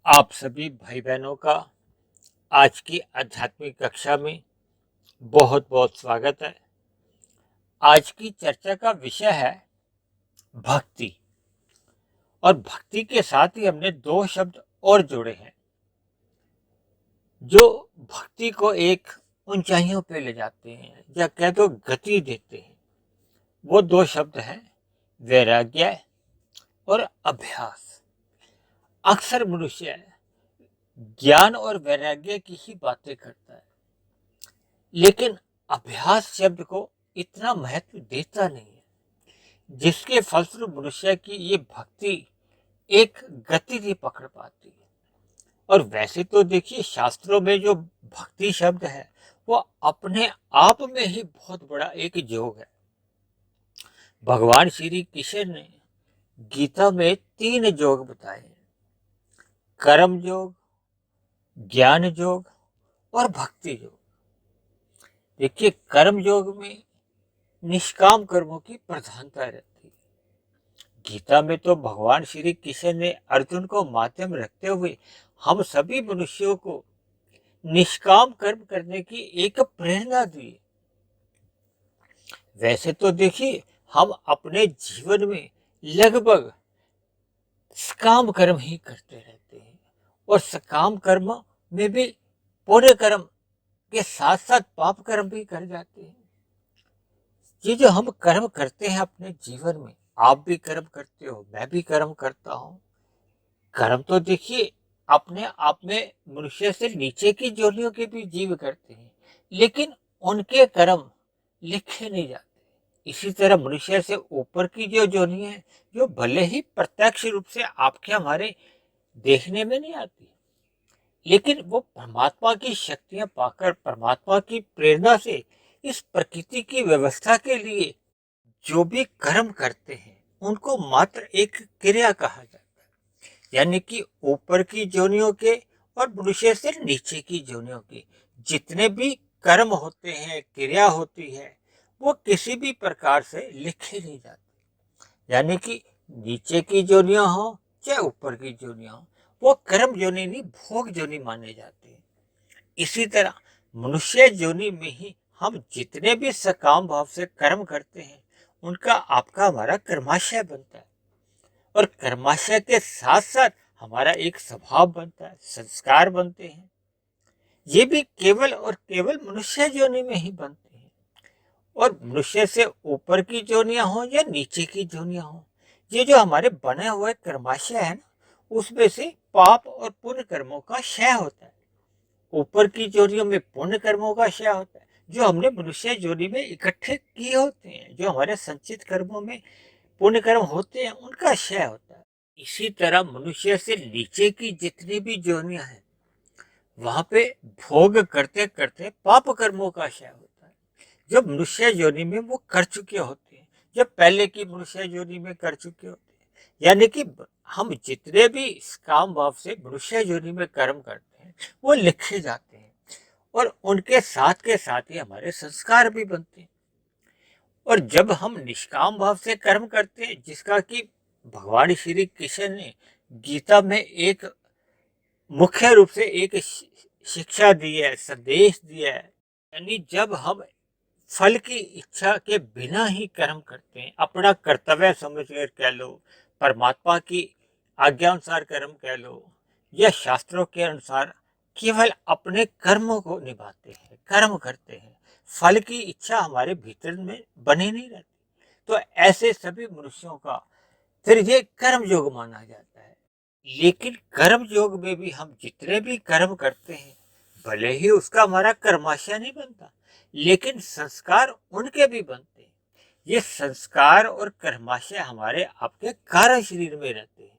आप सभी भाई बहनों का आज की आध्यात्मिक कक्षा में बहुत बहुत स्वागत है। आज की चर्चा का विषय है भक्ति। और भक्ति के साथ ही हमने दो शब्द और जोड़े हैं जो भक्ति को एक ऊंचाइयों पे ले जाते हैं या कह दो गति देते हैं। वो दो शब्द हैं वैराग्य और अभ्यास। अक्सर मनुष्य ज्ञान और वैराग्य की ही बातें करता है, लेकिन अभ्यास शब्द को इतना महत्व देता नहीं है, जिसके फलस्वरूप मनुष्य की ये भक्ति एक गति नहीं पकड़ पाती है। और वैसे तो देखिए, शास्त्रों में जो भक्ति शब्द है वो अपने आप में ही बहुत बड़ा एक योग है। भगवान श्री कृष्ण ने गीता में 3 योग बताए हैं: कर्म योग, ज्ञान योग और भक्ति योग। देखिए, कर्म योग में निष्काम कर्मों की प्रधानता रहती है। गीता में तो भगवान श्री कृष्ण ने अर्जुन को माध्यम रखते हुए हम सभी मनुष्यों को निष्काम कर्म करने की एक प्रेरणा दी। वैसे तो देखिए, हम अपने जीवन में लगभग सकाम कर्म ही करते रहते हैं, और सकाम कर्म में भी पुण्य कर्म के साथ साथ पाप कर्म भी कर जाते हैं। ये जो हम कर्म करते हैं अपने जीवन में, आप भी कर्म करते हो, मैं भी कर्म करता हूं। कर्म तो देखिए अपने आप में मनुष्य से नीचे की जोनियों के भी जीव करते हैं, लेकिन उनके कर्म लिखे नहीं जाते। इसी तरह मनुष्य से ऊपर की जो जोनी है, जो भले ही प्रत्यक्ष रूप से आपके हमारे देखने में नहीं आती, लेकिन वो परमात्मा की शक्तियां पाकर, परमात्मा की प्रेरणा से इस प्रकृति की व्यवस्था के लिए जो भी कर्म करते हैं उनको मात्र एक क्रिया कहा जाता है। यानी कि ऊपर की जोनियों के और मनुष्य से नीचे की जोनियों के जितने भी कर्म होते हैं, क्रिया होती है, वो किसी भी प्रकार से लिखे नहीं जाते। यानी कि नीचे की जोनियां हो चाहे ऊपर की जोनियां हो, वो कर्म जोनि नहीं, भोग जोनि माने जाते हैं। इसी तरह मनुष्य जोनि में ही हम जितने भी सकाम भाव से कर्म करते हैं, उनका आपका हमारा कर्माशय बनता है। और कर्माशय के साथ साथ हमारा एक स्वभाव बनता है, संस्कार बनते हैं। ये भी केवल और केवल मनुष्य जोनि में ही बनते हैं। और मनुष्य से ऊपर की जोनियां हो या नीचे की जोनियां हो, ये जो हमारे बने हुए कर्माशय है ना, उसमें से पाप और पुण्य कर्मों का क्षय होता है। ऊपर की जोनियों में पुण्य कर्मों का क्षय होता है, जो हमने मनुष्य जोनि में इकट्ठे किए होते हैं, जो हमारे संचित कर्मों में पुण्य कर्म होते हैं, उनका क्षय होता है। इसी तरह मनुष्य से नीचे की जितनी भी जोनियां हैं, वहां पे भोग करते करते पाप कर्मों का क्षय होता है, जो मनुष्य योनि में वो कर चुके होते हैं, जो पहले की मनुष्य योनि में कर चुके होते हैं। यानी कि हम जितने भी काम भाव से मनुष्य योनि में कर्म करते हैं, वो लिखे जाते हैं, और उनके साथ के साथ ही हमारे संस्कार भी बनते हैं। और जब हम निष्काम भाव से कर्म करते हैं, जिसका कि भगवान श्री कृष्ण ने गीता में एक मुख्य रूप से एक शिक्षा दी है, संदेश दिया है। यानी जब हम फल की इच्छा के बिना ही कर्म करते हैं, अपना कर्तव्य समझ कर कह लो, परमात्मा की आज्ञा अनुसार कर्म कह लो, या शास्त्रों के अनुसार केवल अपने कर्मों को निभाते हैं, कर्म करते हैं, फल की इच्छा हमारे भीतर में बनी नहीं रहती, तो ऐसे सभी मनुष्यों का फिर ये कर्म योग माना जाता है। लेकिन कर्म योग में भी हम जितने भी कर्म करते हैं, भले ही उसका हमारा कर्माशय नहीं बनता, लेकिन संस्कार उनके भी बनते हैं। ये संस्कार और कर्माशय हमारे आपके कार्य शरीर में रहते हैं।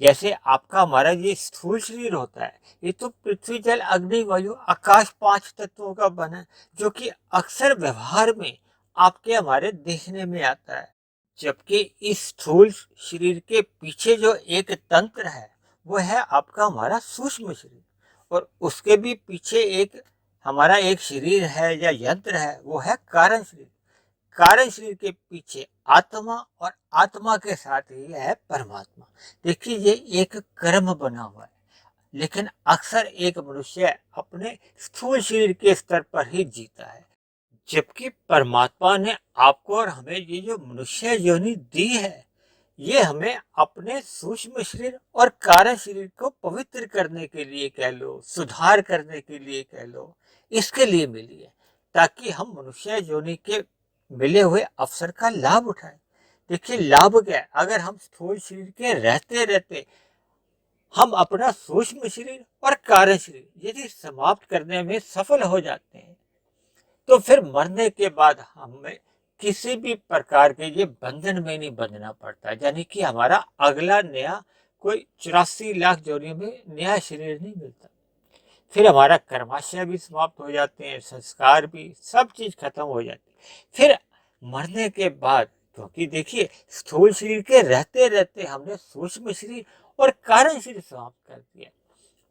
जैसे आपका हमारा ये स्थूल शरीर होता है, ये तो पृथ्वी जल अग्नि वायु आकाश 5 तत्वों का बना है, जो कि अक्सर व्यवहार में आपके हमारे देखने में आता है। जबकि इस स्थूल शरीर के पीछे जो एक तंत्र है, वो है आपका हमारा सूक्ष्म शरीर, और उसके भी पीछे एक हमारा एक शरीर है या यंत्र है, वो है कारण शरीर। कारण शरीर के पीछे आत्मा, और आत्मा के साथ ही है परमात्मा। देखिए, ये एक कर्म बना हुआ है। लेकिन अक्सर एक मनुष्य अपने स्थूल शरीर के स्तर पर ही जीता है, जबकि परमात्मा ने आपको और हमें ये जो मनुष्य योनि दी है, ये हमें अपने सूक्ष्म शरीर और कारण शरीर को पवित्र करने के लिए कह लो, सुधार करने के लिए कह लो, इसके लिए मिली है, ताकि हम मनुष्य योनि के मिले हुए अवसर का लाभ उठाएं। देखिए लाभ क्या है, अगर हम स्थूल शरीर के रहते रहते हम अपना सूक्ष्म शरीर और कार्य शरीर यदि समाप्त करने में सफल हो जाते हैं, तो फिर मरने के बाद हमें किसी भी प्रकार के ये बंधन में नहीं बंधना पड़ता, यानी कि हमारा अगला नया कोई 84 लाख जोनियों में नया शरीर नहीं मिलता। फिर हमारा कर्माशय भी समाप्त हो जाते हैं, संस्कार भी, सब चीज खत्म हो जाती है। फिर मरने के बाद, क्योंकि देखिए स्थूल शरीर के रहते रहते हमने सूक्ष्म शरीर और कारण शरीर समाप्त कर दिया,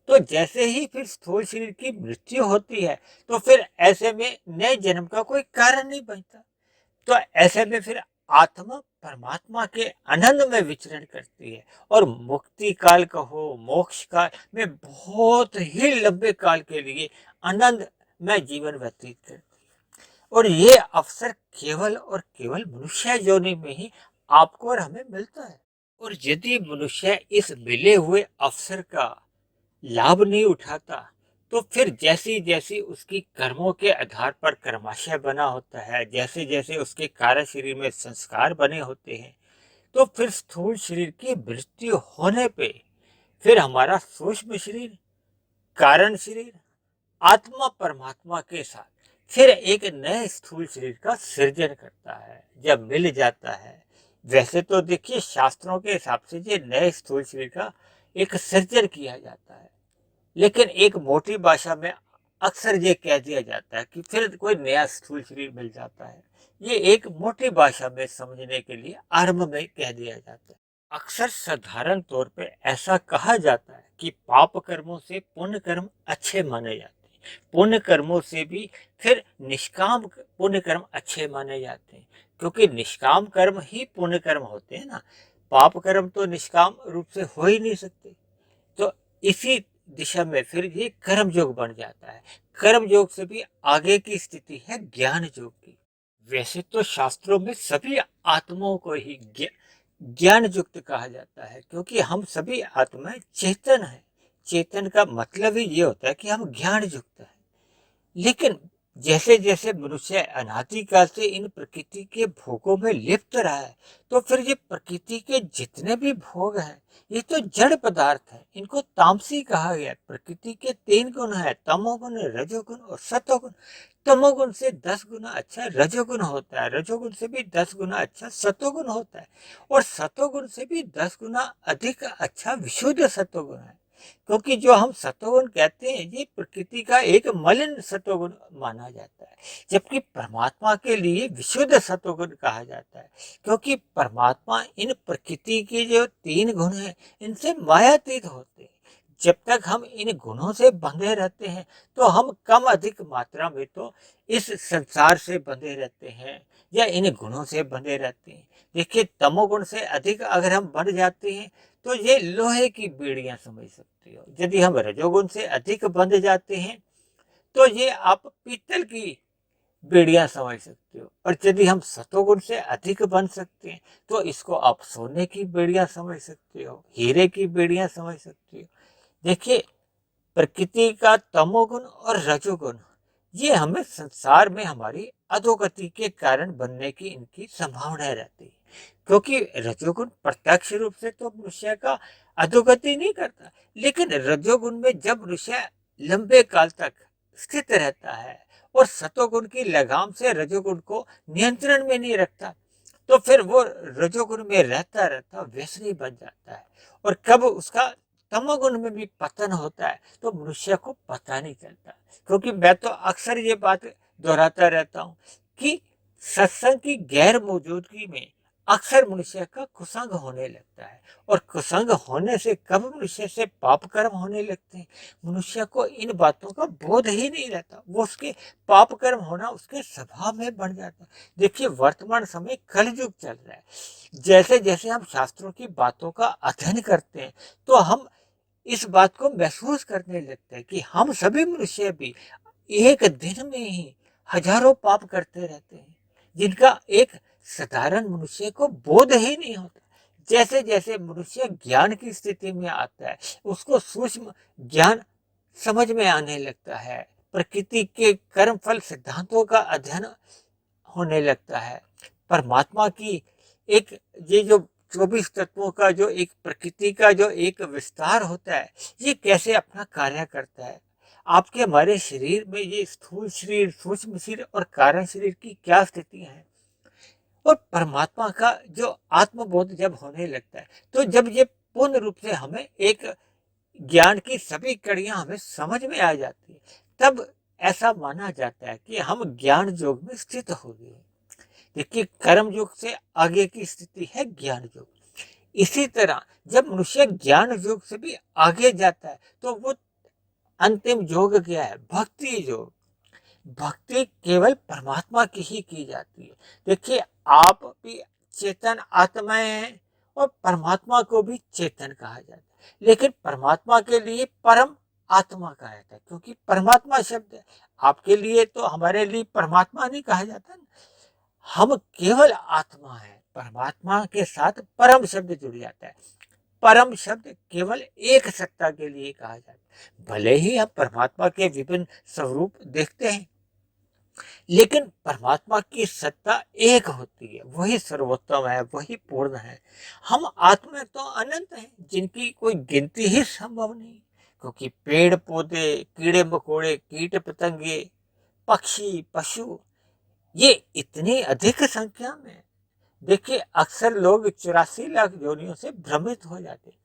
तो जैसे ही फिर स्थूल शरीर की मृत्यु होती है, तो फिर ऐसे में नए जन्म का कोई कारण नहीं बनता। तो ऐसे में फिर आत्मा परमात्मा के आनंद में विचरण करती है और मुक्ति काल कहो, मोक्ष काल में बहुत ही लंबे काल के लिए आनंद में जीवन व्यतीत करती है। और ये अवसर केवल और केवल मनुष्य योनि में ही आपको और हमें मिलता है। और यदि मनुष्य इस मिले हुए अवसर का लाभ नहीं उठाता, तो फिर जैसी जैसी उसकी कर्मों के आधार पर कर्माशय बना होता है, जैसे जैसे उसके कार्य शरीर में संस्कार बने होते हैं, तो फिर स्थूल शरीर की मृत्यु होने पे फिर हमारा सूक्ष्म शरीर, कारण शरीर, आत्मा परमात्मा के साथ फिर एक नए स्थूल शरीर का सृजन करता है। जब मिल जाता है, वैसे तो देखिए शास्त्रों के हिसाब से ये नए स्थूल शरीर का एक सृजन किया जाता है, लेकिन एक मोटी भाषा में अक्सर ये कह दिया जाता है कि फिर कोई नया स्थूल शरीर मिल जाता है। ये एक मोटी भाषा में समझने के लिए आरंभ में कह दिया जाता है। अक्सर साधारण तौर पे ऐसा कहा जाता है कि पाप कर्मों से पुण्य कर्म अच्छे माने जाते हैं, पुण्य कर्मों से भी फिर निष्काम पुण्य कर्म अच्छे माने जाते हैं, क्योंकि निष्काम कर्म ही पुण्य कर्म होते हैं ना। पाप कर्म तो निष्काम रूप से हो ही नहीं सकते। तो इसी दिशा में फिर ये कर्म योग बन जाता है। कर्म योग से भी आगे की स्थिति है ज्ञान योग की। वैसे तो शास्त्रों में सभी आत्माओं को ही ज्ञान युक्त कहा जाता है, क्योंकि हम सभी आत्माएं चेतन हैं। चेतन का मतलब ही ये होता है कि हम ज्ञान युक्त हैं। लेकिन जैसे जैसे मनुष्य अनादिकाल से इन प्रकृति के भोगों में लिप्त रहा है, तो फिर ये प्रकृति के जितने भी भोग हैं, ये तो जड़ पदार्थ है, इनको तामसी कहा गया है। प्रकृति के 3 गुण है, तमोगुण, रजोगुण और सतोगुण। तमोगुण से 10 गुना अच्छा रजोगुण होता है, रजोगुण से भी 10 गुना अच्छा सतोगुण होता है, और सतोगुण से भी 10 गुना अधिक अच्छा विशुद्ध सतोगुण है। क्योंकि जो हम सतोगुण कहते हैं, ये प्रकृति का एक मलिन सतोगुण माना जाता है, जबकि परमात्मा के लिए विशुद्ध सतोगुण कहा जाता है, क्योंकि परमात्मा इन प्रकृति के जो 3 गुण हैं, इनसे मायातीत होते हैं। जब तक हम इन गुणों से बंधे रहते हैं, तो हम कम अधिक मात्रा में तो इस संसार से बंधे रहते हैं या इन गुणों से बंधे रहते हैं। देखिए तमोगुण से अधिक अगर हम बढ़ जाते हैं, तो ये लोहे की बेड़ियां समझ सकते हो। यदि हम रजोगुण से अधिक बंध जाते हैं, तो ये आप पीतल की बेड़ियां समझ सकते हो, और यदि हम सतोगुण से अधिक बन सकते हैं, तो इसको आप सोने की बेड़ियां समझ सकते हो, हीरे की बेड़ियां समझ सकते हो। देखिए प्रकृति का तमोगुण और रजोगुण ये हमें संसार में हमारी अधोगति के कारण बनने की इनकी संभावना रहती है, क्योंकि रजोगुण प्रत्यक्ष रूप से तो मनुष्य का अधोगति नहीं करता, लेकिन रजोगुण में जब मनुष्य लंबे काल तक स्थित रहता है और सतोगुण की लगाम से रजोगुण को नियंत्रण में नहीं रखता, तो फिर वो रजोगुण में रहता रहता व्यसनी बन जाता है, और कब उसका तमोगुण में भी पतन होता है, तो मनुष्य को पता नहीं चलता। क्योंकि मैं तो अक्सर ये बात दोहराता रहता हूँ कि सत्संग की गैर मौजूदगी में अक्सर मनुष्य का कुसंग होने लगता है, और कुसंग होने से कब मनुष्य से पाप कर्म होने लगते हैं, मनुष्य को इन बातों का बोध ही नहीं रहता, वो उसके पाप कर्म होना उसके स्वभाव में बन जाता है। देखिए वर्तमान समय कलयुग चल रहा है, जैसे जैसे हम शास्त्रों की बातों का अध्ययन करते हैं, तो हम इस बात को महसूस करने लगता है कि हम सभी मनुष्य भी एक दिन में ही हजारों पाप करते रहते हैं, जिनका एक साधारण मनुष्य को बोध ही नहीं होता। जैसे जैसे मनुष्य ज्ञान की स्थिति में आता है, उसको सूक्ष्म ज्ञान समझ में आने लगता है, प्रकृति के कर्म फल सिद्धांतों का अध्ययन होने लगता है, परमात्मा की एक ये जो 24 तत्वों का जो एक प्रकृति का जो एक विस्तार होता है, ये कैसे अपना कार्य करता है। आपके हमारे शरीर में ये स्थूल शरीर, सूक्ष्म शरीर और कारण शरीर की क्या स्थिति है, और परमात्मा का जो आत्मबोध जब होने लगता है, तो जब ये पूर्ण रूप से हमें एक ज्ञान की सभी कड़ियां हमें समझ में आ जाती है, तब ऐसा माना जाता है कि हम ज्ञान योग में स्थित हो गए। देखिए, कर्म योग से आगे की स्थिति है ज्ञान योग। इसी तरह जब मनुष्य ज्ञान योग से भी आगे जाता है, तो वो अंतिम योग क्या है? भक्ति योग। भक्ति केवल परमात्मा की ही की जाती है। देखिए, आप भी चेतन आत्माएं हैं और परमात्मा को भी चेतन कहा जाता है, लेकिन परमात्मा के लिए परम आत्मा कहा जाता है, क्योंकि परमात्मा शब्द है। आपके लिए तो हमारे लिए परमात्मा नहीं कहा जाता ना, हम केवल आत्मा है। परमात्मा के साथ परम शब्द जुड़ जाता है। परम शब्द केवल एक सत्ता के लिए कहा जाता है। भले ही हम परमात्मा के विभिन्न स्वरूप देखते हैं, लेकिन परमात्मा की सत्ता एक होती है, वही सर्वोत्तम है, वही पूर्ण है। हम आत्मा तो अनंत हैं, जिनकी कोई गिनती ही संभव नहीं, क्योंकि पेड़ पौधे, कीड़े मकोड़े, कीट पतंगे, पक्षी, पशु, ये इतनी अधिक संख्या में। देखिए, अक्सर लोग 84 लाख योनियों से भ्रमित हो जाते हैं।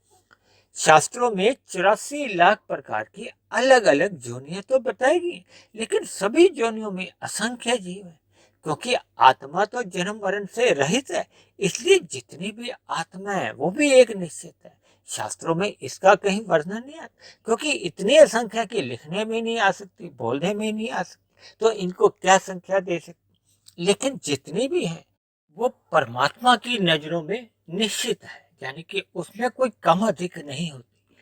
शास्त्रों में 84 लाख प्रकार की अलग अलग जोनियां तो बताई गई, लेकिन सभी जोनियों में असंख्य जीव है, क्योंकि आत्मा तो जन्म मरण से रहित है। इसलिए जितनी भी आत्मा है वो भी एक निश्चित है। शास्त्रों में इसका कहीं वर्णन नहीं आता, क्योंकि इतनी असंख्या की लिखने में नहीं आ सकती, बोलने में नहीं आ सकती, तो इनको क्या संख्या दे सकती। लेकिन जितनी भी है वो परमात्मा की नजरों में निश्चित है, यानी कि उसमें कोई कम अधिक नहीं होती।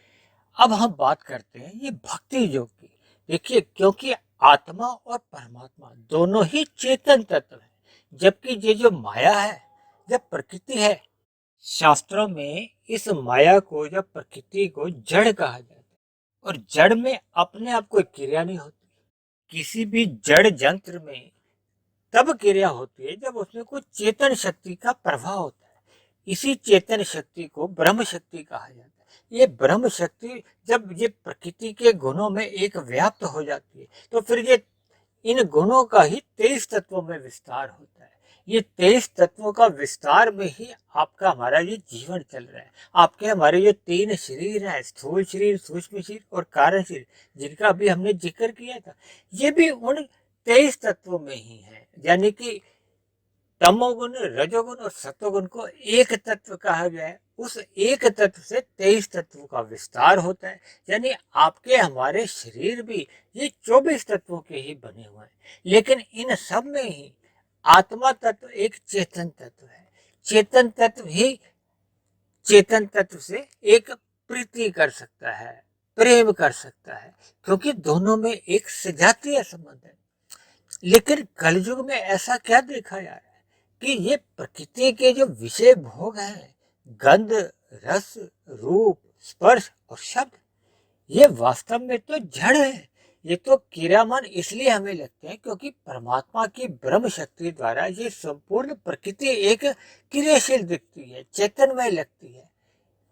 अब हम बात करते हैं ये भक्ति योग की। देखिए, क्योंकि आत्मा और परमात्मा दोनों ही चेतन तत्व है, जबकि ये जो माया है, जब प्रकृति है, शास्त्रों में इस माया को या प्रकृति को जड़ कहा जाता है, और जड़ में अपने आप कोई क्रिया नहीं होती। किसी भी जड़ यंत्र में तब क्रिया होती है जब उसमें कोई चेतन शक्ति का प्रभाव होता है। इसी चेतन शक्ति को ब्रह्म शक्ति कहा जाता है। ये ब्रह्म शक्ति जब ये प्रकृति के गुणों में एक व्याप्त हो जाती है, तो फिर ये इन गुणों का ही 23 तत्वों में विस्तार होता है। ये 23 तत्वों का विस्तार में ही आपका हमारा ये जीवन चल रहा है। आपके हमारे जो 3 शरीर है, स्थूल शरीर, सूक्ष्म शरीर और कारण शरीर, जिनका अभी हमने जिक्र किया था, ये भी उन 23 तत्वों में ही है। यानी कि तमोगुण, रजोगुण और सतोगुण को एक तत्व कहा गया है। उस एक तत्व से 23 तत्वों का विस्तार होता है। यानी आपके हमारे शरीर भी ये 24 तत्वों के ही बने हुए हैं, लेकिन इन सब में ही आत्मा तत्व एक चेतन तत्व है। चेतन तत्व ही चेतन तत्व से एक प्रीति कर सकता है, प्रेम कर सकता है, क्योंकि दोनों में एक सजातीय संबंध है। लेकिन कलयुग में ऐसा क्या देखा जा रहा है कि ये प्रकृति के जो विषय भोग हैं, गंध, रस, रूप, स्पर्श और शब्द, ये वास्तव में तो जड़ है। ये तो क्रियामान इसलिए हमें लगते हैं क्योंकि परमात्मा की ब्रह्म शक्ति द्वारा ये संपूर्ण प्रकृति एक क्रियाशील दिखती है, चेतनमय लगती है।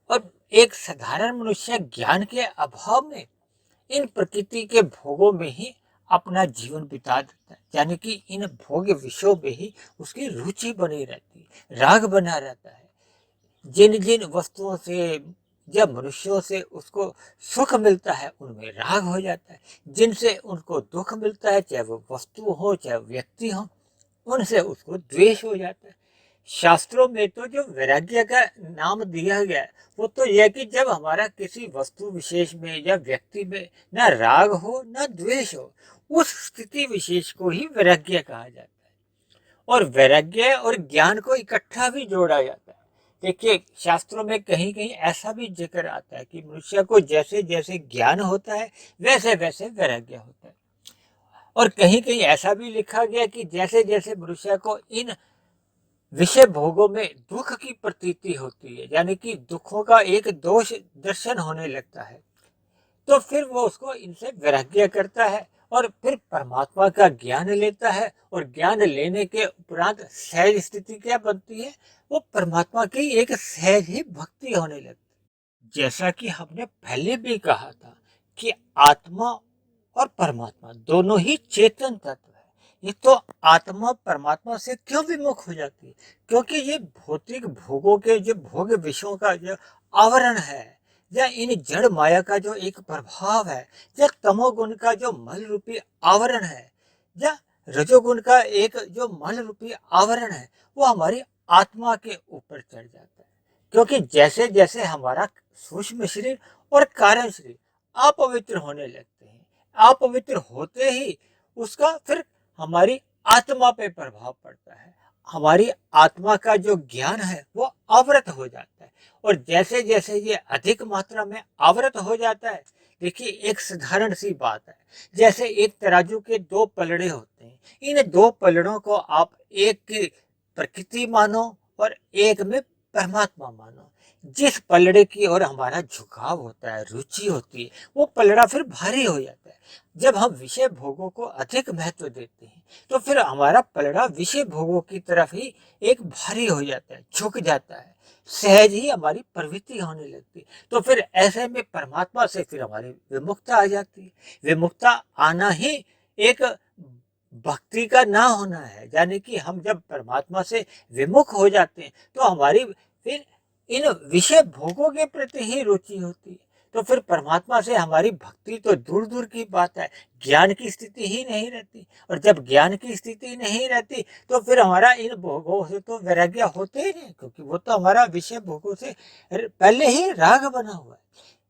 और एक साधारण मनुष्य ज्ञान के अभाव में इन प्रकृति के भोगों में ही अपना जीवन बिता देता है, यानी कि इन भोग विषयों में ही उसकी रुचि बनी रहती है, राग बना रहता है। जिन जिन वस्तुओं से या मनुष्यों से उसको सुख मिलता है, उनमें राग हो जाता है। जिनसे उनको दुख मिलता है, चाहे वो वस्तु हो चाहे व्यक्ति हो, उनसे उसको द्वेष हो जाता है। शास्त्रों में तो जो वैराग्य का नाम दिया गया है, वो तो यह कि जब हमारा किसी वस्तु विशेष में या व्यक्ति में न राग हो न द्वेष हो, उस स्थिति विशेष को ही वैराग्य कहा जाता है। और वैराग्य और ज्ञान को इकट्ठा भी जोड़ा जाता है। देखिए, शास्त्रों में कहीं कहीं ऐसा भी जिक्र आता है कि मनुष्य को जैसे जैसे ज्ञान होता है वैसे वैसे वैराग्य होता है। और कहीं कहीं ऐसा भी लिखा गया कि जैसे जैसे मनुष्य को इन विषय भोगों में दुख की प्रतीति होती है, यानी कि दुखों का एक दोष दर्शन होने लगता है, तो फिर वो उसको इनसे वैराग्य करता है और फिर परमात्मा का ज्ञान लेता है। और ज्ञान लेने के उपरांत सहज स्थिति क्या बनती है? वो परमात्मा की एक सहज ही भक्ति होने लगती है। जैसा कि हमने पहले भी कहा था कि आत्मा और परमात्मा दोनों ही चेतन तत्व है। ये तो आत्मा परमात्मा से क्यों विमुख हो जाती है? क्योंकि ये भौतिक भोगों के जो भोग विषयों का जो आवरण है, या इन जड़ माया का जो एक प्रभाव है, या तमोगुण का जो मल रूपी आवरण है, या रजोगुण का एक जो मल रूपी आवरण है, वो हमारी आत्मा के ऊपर चढ़ जाता है। क्योंकि जैसे जैसे हमारा सूक्ष्म शरीर और कारण शरीर अपवित्र होने लगते हैं, अपवित्र होते ही उसका फिर हमारी आत्मा पे प्रभाव पड़ता है। हमारी आत्मा का जो ज्ञान है वो आवृत हो जाता है। और जैसे जैसे ये अधिक मात्रा में आवृत हो जाता है, देखिए एक साधारण सी बात है, जैसे एक तराजू के दो पलड़े होते हैं, इन दो पलड़ों को आप एक की प्रकृति मानो और एक में परमात्मा मानो। जिस पलड़े की ओर हमारा झुकाव होता है, रुचि होती है, वो पलड़ा फिर भारी हो जाता है। जब हम विषय भोगों को अधिक महत्व देते हैं, तो फिर हमारा पलड़ा विषय भोगों की तरफ ही एक भारी हो जाता है, झुक जाता है, सहज ही हमारी प्रवृत्ति होने लगती है। तो फिर ऐसे में परमात्मा से फिर हमारी विमुखता आ जाती है। विमुखता आना ही एक भक्ति का ना होना है, यानी कि हम जब परमात्मा से विमुख हो जाते हैं तो हमारी फिर इन विषय भोगों के प्रति ही रुचि होती है। तो फिर परमात्मा से हमारी भक्ति तो दूर दूर की बात है, ज्ञान की स्थिति ही नहीं रहती। और जब ज्ञान की स्थिति नहीं रहती तो फिर हमारा इन भोगों से तो वैराग्य होते ही नहीं, क्योंकि वो तो हमारा विषय भोगों से पहले ही राग बना हुआ है।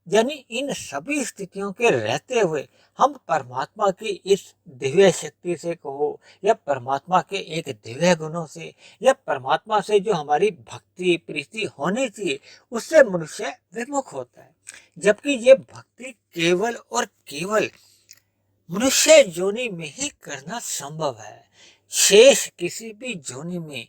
यानी इन सभी स्थितियों के रहते हुए हम परमात्मा की इस दिव्य शक्ति से कहो, या परमात्मा के एक दिव्य गुणों से, या परमात्मा से जो हमारी भक्ति प्रीति होनी चाहिए, उससे मनुष्य विमुख होता है। जबकि ये भक्ति केवल और केवल मनुष्य योनि में ही करना संभव है। शेष किसी भी योनि में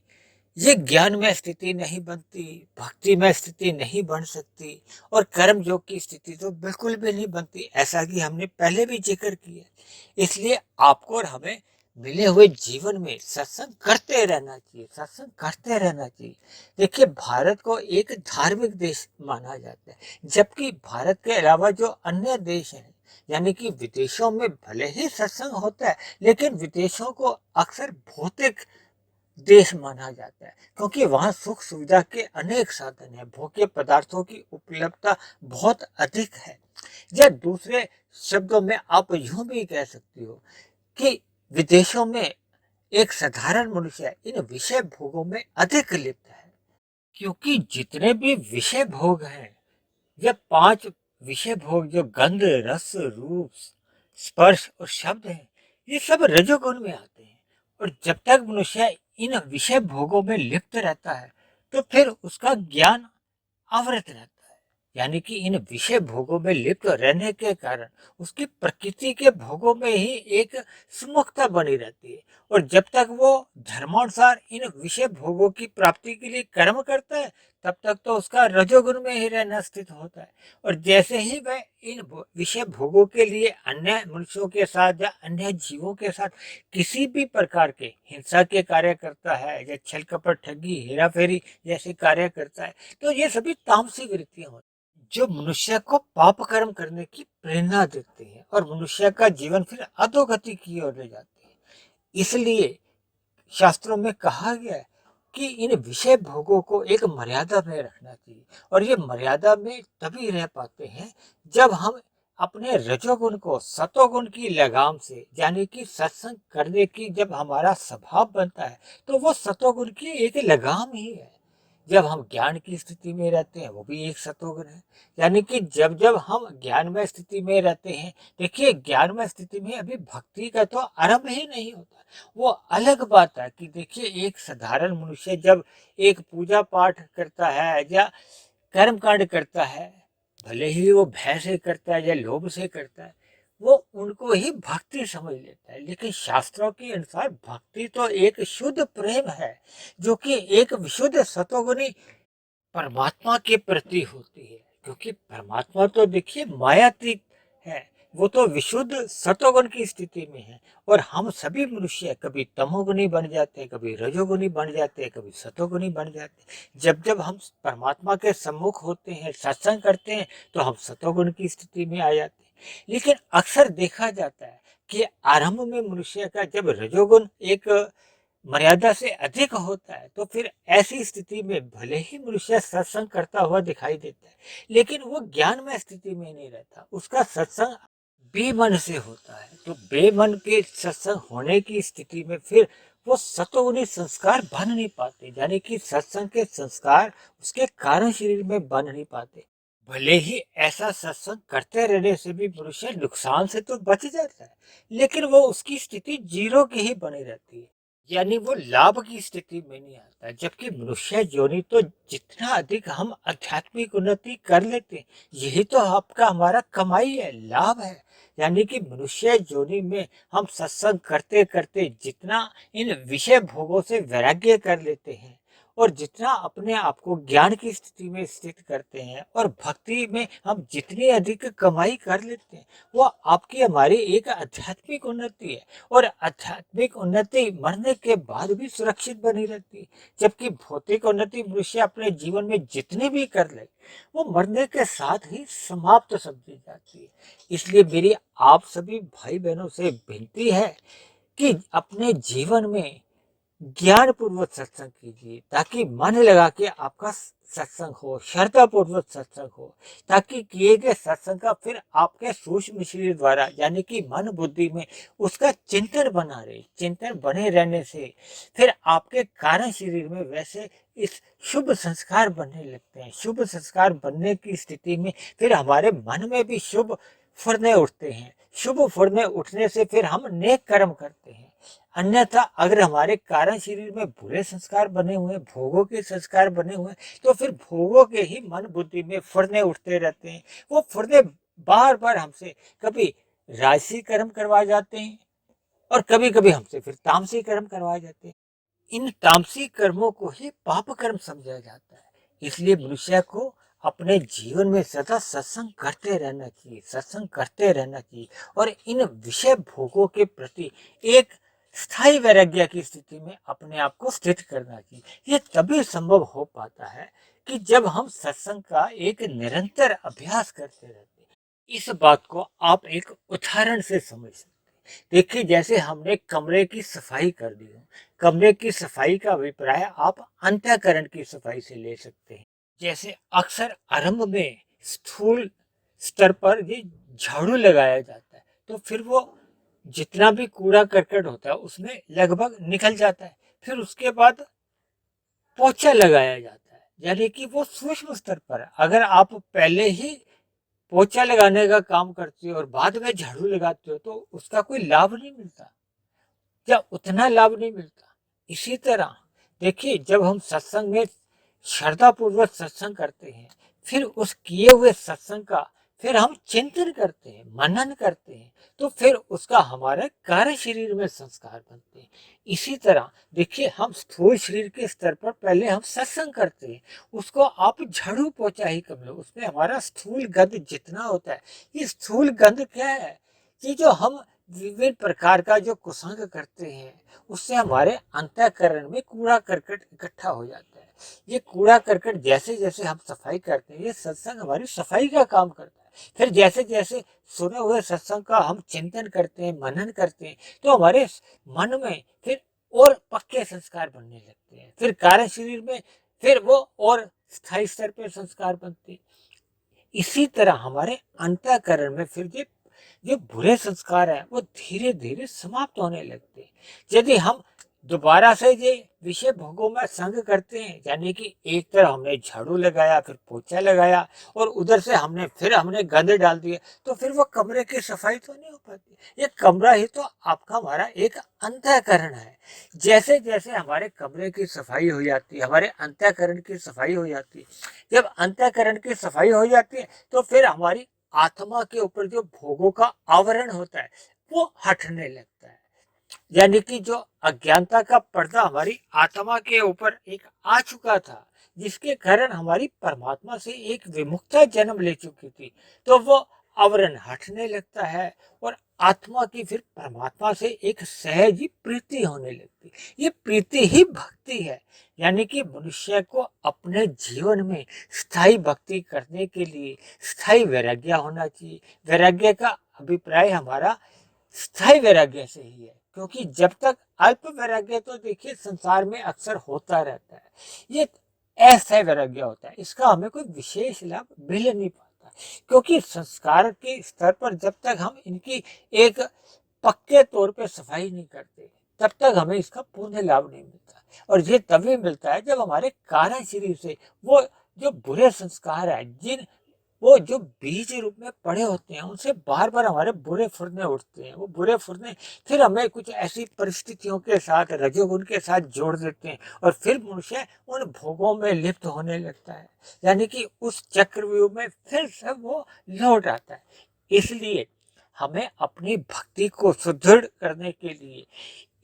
ये ज्ञान में स्थिति नहीं बनती, भक्ति में स्थिति नहीं बन सकती, और कर्म योग की स्थिति तो बिल्कुल भी नहीं बनती, ऐसा कि हमने पहले भी जिक्र किया। इसलिए आपको और हमें मिले हुए जीवन में सत्संग करते रहना चाहिए, सत्संग करते रहना चाहिए। देखिए, भारत को एक धार्मिक देश माना जाता है, जबकि भारत के अलावा जो अन्य देश हैं, यानी कि विदेशों में भले ही सत्संग होता है, लेकिन विदेशों को अक्सर भौतिक देश माना जाता है, क्योंकि वहाँ सुख सुविधा के अनेक साधन है, भोग्य पदार्थों की उपलब्धता बहुत अधिक है। या दूसरे शब्दों में आप यूं भी कह सकते हो कि विदेशों में एक साधारण मनुष्य इन विषय भोगों में अधिक लिप्त है। क्योंकि जितने भी विषय भोग हैं, ये पांच विषय भोग जो गंध रस रूप स्पर्श और शब्द हैं, ये सब रजोगुण में आते हैं। और जब तक मनुष्य इन विषय भोगों में लिप्त रहता है तो फिर उसका ज्ञान आवृत रहता है। यानी कि इन विषय भोगों में लिप्त रहने के कारण उसकी प्रकृति के भोगों में ही एक सुमुखता बनी रहती है। और जब तक वो धर्मानुसार इन विषय भोगों की प्राप्ति के लिए कर्म करता है, तब तक तो उसका रजोगुण में ही रहना स्थित होता है। और जैसे ही वह इन विषय भोगों के लिए अन्य मनुष्यों के साथ या अन्य जीवों के साथ किसी भी प्रकार के हिंसा के कार्य करता है, या छल कपट ठगी हेरा फेरी जैसे कार्य करता है, तो ये सभी तामसिक वृत्तियां होती हैं जो मनुष्य को पाप कर्म करने की प्रेरणा देते हैं, और मनुष्य का जीवन फिर अधोगति की ओर ले जाते हैं। इसलिए शास्त्रों में कहा गया है कि इन विषय भोगों को एक मर्यादा में रखना चाहिए। और ये मर्यादा में तभी रह पाते हैं जब हम अपने रजोगुण को सतोगुण की लगाम से, यानी कि सत्संग करने की जब हमारा स्वभाव बनता है, तो वो सतोगुण की एक लगाम ही है। जब हम ज्ञान की स्थिति में रहते हैं वो भी एक सतोगुण है। यानी कि जब जब हम ज्ञानमय स्थिति में रहते हैं, देखिए ज्ञानमय स्थिति में अभी भक्ति का तो आरंभ ही नहीं होता। वो अलग बात है कि देखिए एक साधारण मनुष्य जब एक पूजा पाठ करता है या कर्म कांड करता है, भले ही वो भय से करता है या लोभ से करता है, वो उनको ही भक्ति समझ लेता है। लेकिन शास्त्रों के अनुसार भक्ति तो एक शुद्ध प्रेम है, जो कि एक विशुद्ध सतोगुणी परमात्मा के प्रति होती है। क्योंकि परमात्मा तो देखिए मायातीत है, वो तो विशुद्ध सतोगुण की स्थिति में है। और हम सभी मनुष्य कभी तमोगुणी बन जाते हैं, कभी रजोगुणी बन जाते हैं, कभी सतोगुणी बन जाते हैं। जब जब हम परमात्मा के सम्मुख होते हैं, सत्संग करते हैं, तो हम सतोगुण की स्थिति में आ जाते हैं। लेकिन अक्सर देखा जाता है कि आरंभ में मनुष्य का जब रजोगुण एक मर्यादा से अधिक होता है, तो फिर ऐसी स्थिति में भले ही मनुष्य सत्संग करता हुआ दिखाई देता है, लेकिन वो ज्ञानमय स्थिति में नहीं रहता। उसका सत्संग बेमन से होता है। तो बेमन के सत्संग होने की स्थिति में फिर वो सतोगुणी संस्कार बन नहीं पाते, यानी कि सत्संग के संस्कार उसके कारण शरीर में बन नहीं पाते। भले ही ऐसा सत्संग करते रहने से भी मनुष्य नुकसान से तो बच जाता है, लेकिन वो उसकी स्थिति जीरो की ही बनी रहती है, यानी वो लाभ की स्थिति में नहीं आता। जबकि मनुष्य योनि तो जितना अधिक हम आध्यात्मिक उन्नति कर लेते हैं, यही तो आपका हमारा कमाई है, लाभ है। यानी कि मनुष्य योनि में हम सत्संग करते करते जितना इन विषय भोगों से वैराग्य कर लेते हैं, और जितना अपने आप को ज्ञान की स्थिति में स्थित करते हैं, और भक्ति में हम जितनी अधिक कमाई कर लेते हैं, वो आपकी हमारी एक आध्यात्मिक उन्नति है। और आध्यात्मिक उन्नति मरने के बाद भी सुरक्षित बनी रहती है। जबकि भौतिक उन्नति मनुष्य अपने जीवन में जितनी भी कर ले, वो मरने के साथ ही समाप्त समझी जाती है। इसलिए मेरी आप सभी भाई बहनों से विनती है कि अपने जीवन में ज्ञान पूर्वक सत्संग कीजिए, ताकि मन लगा के आपका सत्संग हो, श्रद्धा पूर्वक सत्संग हो, ताकि किए गए सत्संग का फिर आपके सूक्ष्म शरीर द्वारा, यानी कि मन बुद्धि में उसका चिंतन बना रहे। चिंतन बने रहने से फिर आपके कारण शरीर में वैसे इस शुभ संस्कार बनने लगते हैं। शुभ संस्कार बनने की स्थिति में फिर हमारे मन में भी शुभ फुरने उठते हैं। शुभ फुरने उठने से फिर हम नेक कर्म करते हैं। अन्यथा अगर हमारे कारण शरीर में बुरे संस्कार बने हुए, भोगों के संस्कार बने हुए, तो फिर भोगों के ही मन बुद्धि में फुरने उठते रहते हैं। वो फुरने बार बार हमसे कभी राजसी कर्म करवाए जाते हैं, और कभी कभी हमसे फिर तामसी कर्म करवाए जाते हैं। इन तामसी कर्मों को ही पाप कर्म समझा जाता है। इसलिए मनुष्य को अपने जीवन में सदा सत्संग करते रहना चाहिए, सत्संग करते रहना चाहिए, और इन विषय भोगों के प्रति एक स्थायी वैराग्य की स्थिति में अपने आप को स्थित करना चाहिए। ये तभी संभव हो पाता है कि जब हम सत्संग का एक निरंतर अभ्यास करते रहते हैं। इस बात को आप एक उदाहरण से समझ सकते हैं। देखिए, जैसे हमने कमरे की सफाई कर दी हो, कमरे की सफाई का अभिप्राय आप अंतःकरण की सफाई से ले सकते हैं। जैसे अक्सर आरंभ में स्थूल स्तर पर ये झाड़ू लगाया जाता है, तो फिर वो जितना भी कूड़ा करकट होता है उसमें लगभग निकल जाता है। फिर उसके बाद पोछा लगाया जाता है, यानी कि वो सूक्ष्म स्तर पर है। अगर आप पहले ही पोछा लगाने का काम करते हो और बाद में झाड़ू लगाते हो, तो उसका कोई लाभ नहीं मिलता, या उतना लाभ नहीं मिलता। इसी तरह देखिए, जब हम सत्संग में श्रद्धा पूर्वक सत्संग करते हैं, फिर उस किए हुए सत्संग का फिर हम चिंतन करते हैं, मनन करते हैं, तो फिर उसका हमारे कार्य शरीर में संस्कार बनते हैं। इसी तरह देखिए, हम स्थूल शरीर के स्तर पर पहले हम सत्संग करते हैं, उसको आप झाड़ू पोछा ही कर लो, उसमें हमारा स्थूल गंध जितना होता है, ये स्थूल गंध क्या है कि जो हम विभिन्न प्रकार का जो कुसंग करते हैं, उससे हमारे अंतःकरण में कूड़ा करकट इकट्ठा हो जाता है। ये कूड़ा करकट जैसे जैसे हम सफाई करते हैं, ये सत्संग हमारी सफाई का काम करता है। फिर जैसे जैसे सुने हुए सत्संग का हम चिंतन करते हैं, मनन करते हैं, तो हमारे मन में फिर और पक्के संस्कार बनने लगते हैं। फिर कार्य शरीर में फिर वो और स्थायी स्तर पर संस्कार बनते हैं। इसी तरह हमारे अंतःकरण में फिर जो बुरे संस्कार है वो धीरे धीरे समाप्त होने लगते हैं। यदि हम दोबारा से ये विषय भोगों में संग करते हैं, यानी कि एक तरफ हमने झाड़ू लगाया, फिर पोछा लगाया और उधर से हमने गंद डाल दिया, तो फिर वो कमरे की सफाई तो नहीं हो पाती। ये कमरा ही तो आपका हमारा एक अंतःकरण है। जैसे जैसे हमारे कमरे की सफाई हो जाती है, हमारे अंतःकरण की सफाई हो जाती है, जब अंतःकरण की सफाई हो जाती है तो फिर हमारी आत्मा के ऊपर जो भोगों का आवरण होता है वो हटने लगता है। यानी कि जो अज्ञानता का पर्दा हमारी आत्मा के ऊपर एक आ चुका था, जिसके कारण हमारी परमात्मा से एक विमुखता जन्म ले चुकी थी, तो वो आवरण हटने लगता है और आत्मा की फिर परमात्मा से एक सहज ही प्रीति होने लगती। ये प्रीति ही भक्ति है। यानी कि मनुष्य को अपने जीवन में स्थायी भक्ति करने के लिए स्थायी वैराग्य होना चाहिए। वैराग्य का अभिप्राय हमारा स्थायी वैराग्य से ही है, क्योंकि जब तक अल्प वैराग्य तो देखिए संसार में अक्सर होता रहता है, ये अस्थायी वैराग्य होता है, इसका हमें कोई विशेष लाभ मिल नहीं पाता, क्योंकि संस्कार के स्तर पर जब तक हम इनकी एक पक्के तौर पे सफाई नहीं करते तब तक हमें इसका पूर्ण लाभ नहीं मिलता। और ये तभी मिलता है जब हमारे कारण शरीर से वो जो बुरे संस्कार है, जिन वो जो बीज रूप में पड़े होते हैं, उनसे बार बार हमारे बुरे फुरने उठते हैं। वो बुरे फुरने फिर हमें कुछ ऐसी परिस्थितियों के साथ, रजोगुण के साथ जोड़ देते हैं और फिर मनुष्य उन भोगों में लिप्त होने लगता है। यानी कि उस चक्रव्यूह में फिर सब वो लौट आता है। इसलिए हमें अपनी भक्ति को सुदृढ़ करने के लिए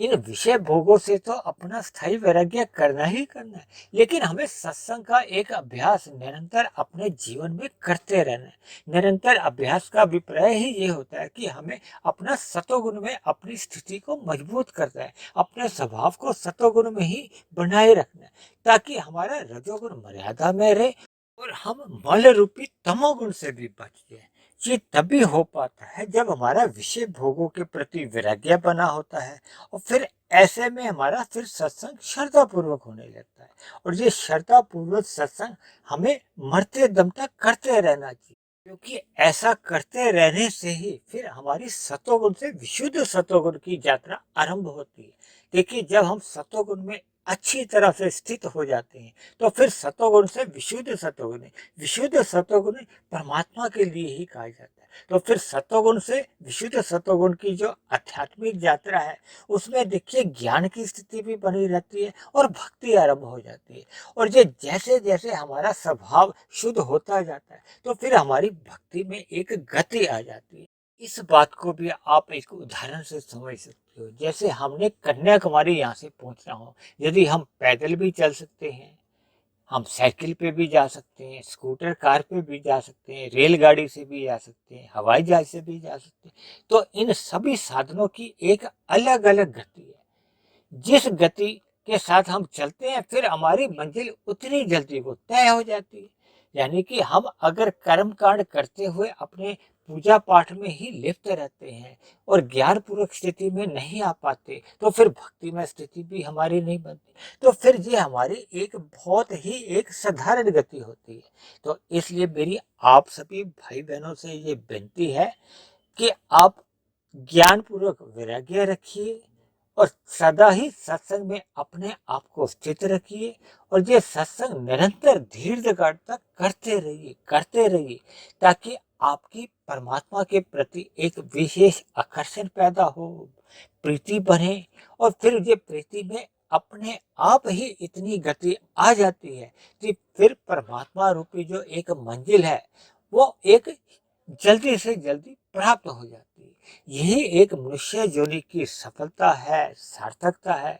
इन विषय भोगों से तो अपना स्थायी वैराग्य करना ही करना है, लेकिन हमें सत्संग का एक अभ्यास निरंतर अपने जीवन में करते रहना है। निरंतर अभ्यास का अभिप्राय ही ये होता है कि हमें अपना सतोगुण में अपनी स्थिति को मजबूत करना है, अपने स्वभाव को सतोगुण में ही बनाए रखना है, ताकि हमारा रजोगुण मर्यादा में रहे और हम मल रूपी तमोगुण से भी बच जाए। ये तभी हो पाता है जब हमारा विषय भोगों के प्रति वैराग्य बना होता है, और फिर ऐसे में हमारा फिर सत्संग श्रद्धा पूर्वक होने लगता है। और ये श्रद्धा पूर्वक सत्संग हमें मरते दम तक करते रहना चाहिए, क्योंकि ऐसा करते रहने से ही फिर हमारी सतोगुण से विशुद्ध सतोगुण की यात्रा आरंभ होती है। देखिए, जब हम सतोगुण में अच्छी तरह से स्थित हो जाते हैं तो फिर सतोगुण से विशुद्ध सतोगुण परमात्मा के लिए ही कहा जाता है। तो फिर सतोगुण से विशुद्ध सतोगुण की जो आध्यात्मिक यात्रा है, उसमें देखिए ज्ञान की स्थिति भी बनी रहती है और भक्ति आरंभ हो जाती है। और ये जैसे जैसे हमारा स्वभाव शुद्ध होता जाता है तो फिर हमारी भक्ति में एक गति आ जाती है। इस बात को भी आप एक उदाहरण से समझ सकते हो। जैसे हमने कन्याकुमारी यहाँ से पहुंचना हो, यदि हम पैदल भी चल सकते हैं, हम साइकिल पे भी जा सकते हैं, स्कूटर कार पे भी जा सकते हैं, रेलगाड़ी से भी जा सकते हैं, हवाई जहाज से भी जा सकते हैं। तो इन सभी साधनों की एक अलग अलग गति है। जिस गति के साथ हम चलते हैं फिर हमारी मंजिल उतनी जल्दी वो तय हो जाती है। यानी कि हम अगर कर्म कांड करते हुए अपने पूजा पाठ में ही लिप्त रहते हैं और ज्ञान पूर्वक स्थिति में नहीं आ पाते, तो फिर भक्ति में स्थिति भी हमारी नहीं बनती। तो फिर ये हमारी एक बहुत ही एक साधारण गति होती है। तो इसलिए मेरी आप सभी भाई बहनों से ये विनती है कि आप ज्ञान पूर्वक वैराग्य रखिए और सदा ही सत्संग में अपने आप को स्थित रखिए, और ये सत्संग निरंतर दीर्घकाल तक करते रहिए, ताकि आपकी परमात्मा के प्रति एक विशेष आकर्षण पैदा हो, प्रीति बढ़े, और फिर ये प्रीति में अपने आप ही इतनी गति आ जाती है कि फिर परमात्मा रूपी जो एक मंजिल है वो एक जल्दी से जल्दी प्राप्त हो जाती है। यही एक मनुष्य योनि की सफलता है, सार्थकता है।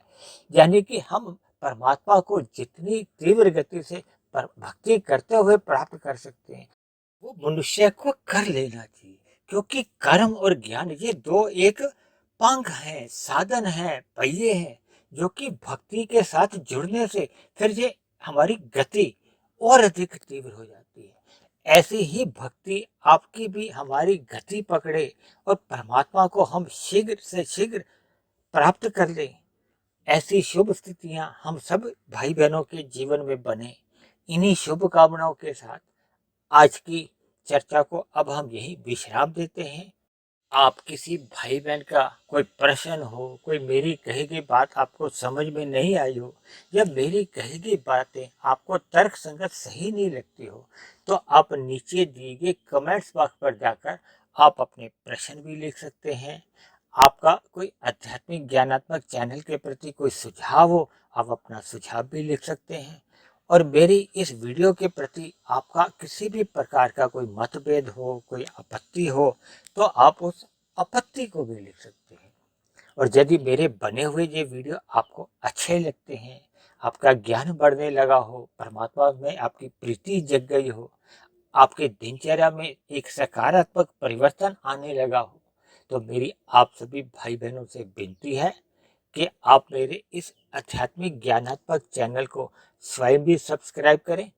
यानी कि हम परमात्मा को जितनी तीव्र गति से भक्ति करते हुए प्राप्त कर सकते हैं, वो मनुष्य को कर लेना चाहिए, क्योंकि कर्म और ज्ञान ये दो एक पंख है, साधन है, पहिए हैं, जो कि भक्ति के साथ जुड़ने से फिर ये हमारी गति और अधिक तीव्र हो जाती है। ऐसी ही भक्ति आपकी भी हमारी गति पकड़े और परमात्मा को हम शीघ्र से शीघ्र प्राप्त कर लें। ऐसी शुभ स्थितियां हम सब भाई बहनों के जीवन में बने। इन्हीं शुभ कामनाओं के साथ आज की चर्चा को अब हम यही विश्राम देते हैं। आप किसी भाई बहन का कोई प्रश्न हो, कोई मेरी कही गई बात आपको समझ में नहीं आई हो, या मेरी कही गई बातें आपको तर्क संगत सही नहीं लगती हो, तो आप नीचे दिए गए कमेंट्स बॉक्स पर जाकर आप अपने प्रश्न भी लिख सकते हैं। आपका कोई आध्यात्मिक ज्ञानात्मक चैनल के प्रति कोई सुझाव हो, आप अपना सुझाव भी लिख सकते हैं। और मेरी इस वीडियो के प्रति आपका किसी भी प्रकार का कोई मतभेद हो, कोई आपत्ति हो, तो आप उस आपत्ति को भी लिख सकते हैं। और यदि मेरे बने हुए ये वीडियो आपको अच्छे लगते हैं, आपका ज्ञान बढ़ने लगा हो, परमात्मा में आपकी प्रीति जग गई हो, आपके दिनचर्या में एक सकारात्मक परिवर्तन आने लगा हो, तो मेरी आप सभी भाई बहनों से विनती है कि आप मेरे इस आध्यात्मिक ज्ञानात्मक चैनल को स्वयं भी सब्सक्राइब करें,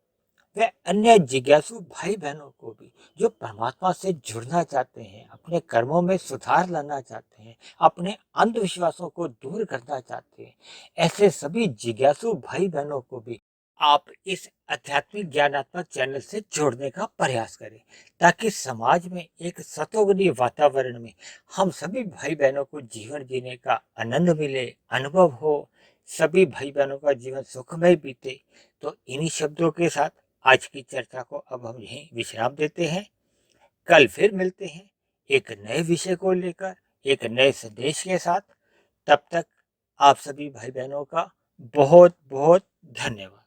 व अन्य जिज्ञासु भाई बहनों को भी, जो परमात्मा से जुड़ना चाहते हैं, अपने कर्मों में सुधार लाना चाहते हैं, अपने अंधविश्वासों को दूर करना चाहते हैं, ऐसे सभी जिज्ञासु भाई बहनों को भी आप इस आध्यात्मिक ज्ञानात्मक चैनल से जोड़ने का प्रयास करें, ताकि समाज में एक सतोगुणी वातावरण में हम सभी भाई बहनों को जीवन जीने का आनंद मिले, अनुभव हो, सभी भाई बहनों का जीवन सुखमय बीते। तो इन्हीं शब्दों के साथ आज की चर्चा को अब हम यहीं विश्राम देते हैं। कल फिर मिलते हैं एक नए विषय को लेकर, एक नए संदेश के साथ। तब तक आप सभी भाई बहनों का बहुत बहुत धन्यवाद।